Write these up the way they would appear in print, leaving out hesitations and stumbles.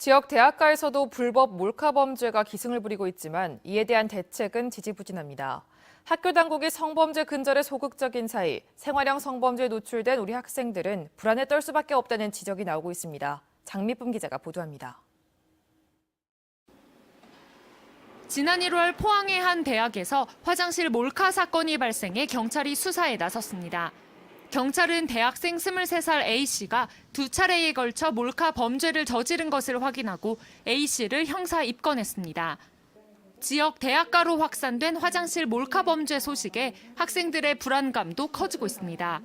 지역 대학가에서도 불법 몰카 범죄가 기승을 부리고 있지만 이에 대한 대책은 지지부진합니다. 학교 당국이 성범죄 근절에 소극적인 사이 생활형 성범죄에 노출된 우리 학생들은 불안에 떨 수밖에 없다는 지적이 나오고 있습니다. 장미쁨 기자가 보도합니다. 지난 1월 포항의 한 대학에서 화장실 몰카 사건이 발생해 경찰이 수사에 나섰습니다. 경찰은 대학생 23살 A씨가 두 차례에 걸쳐 몰카 범죄를 저지른 것을 확인하고 A씨를 형사 입건했습니다. 지역 대학가로 확산된 화장실 몰카 범죄 소식에 학생들의 불안감도 커지고 있습니다.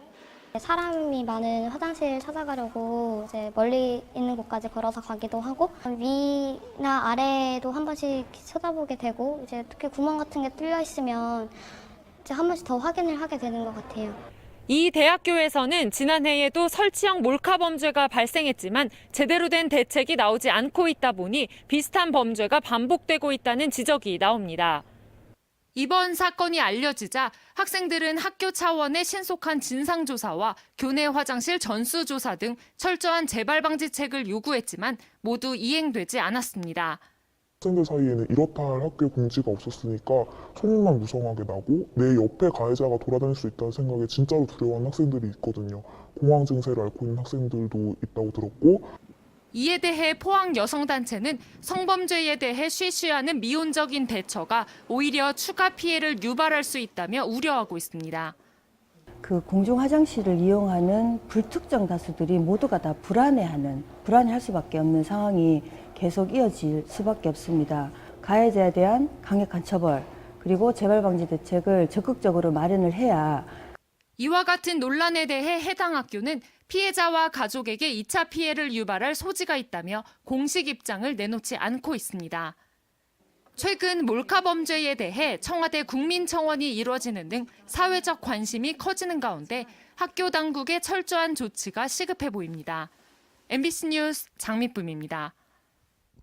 사람이 많은 화장실 찾아가려고 이제 멀리 있는 곳까지 걸어서 가기도 하고 위나 아래도 한 번씩 쳐다보게 되고 이제 특히 구멍 같은 게 뚫려 있으면 이제 한 번씩 더 확인을 하게 되는 것 같아요. 이 대학교에서는 지난해에도 설치형 몰카 범죄가 발생했지만 제대로 된 대책이 나오지 않고 있다 보니 비슷한 범죄가 반복되고 있다는 지적이 나옵니다. 이번 사건이 알려지자 학생들은 학교 차원의 신속한 진상조사와 교내 화장실 전수조사 등 철저한 재발 방지책을 요구했지만 모두 이행되지 않았습니다. 학생들 사이에는 이렇다 할 학교 공지가 없었으니까 소문만 무성하게 나고 내 옆에 가해자가 돌아다닐 수 있다는 생각에 진짜로 두려워하는 학생들이 있거든요. 공황 증세를 앓고 있는 학생들도 있다고 들었고. 이에 대해 포항 여성단체는 성범죄에 대해 쉬쉬하는 미온적인 대처가 오히려 추가 피해를 유발할 수 있다며 우려하고 있습니다. 그 공중 화장실을 이용하는 불특정 다수들이 모두가 다 불안해할 수밖에 없는 상황이 계속 이어질 수밖에 없습니다. 가해자에 대한 강력한 처벌, 그리고 재발 방지 대책을 적극적으로 마련을 해야. 이와 같은 논란에 대해 해당 학교는 피해자와 가족에게 2차 피해를 유발할 소지가 있다며 공식 입장을 내놓지 않고 있습니다. 최근 몰카 범죄에 대해 청와대 국민청원이 이루어지는 등 사회적 관심이 커지는 가운데 학교 당국의 철저한 조치가 시급해 보입니다. MBC 뉴스 장미쁨입니다.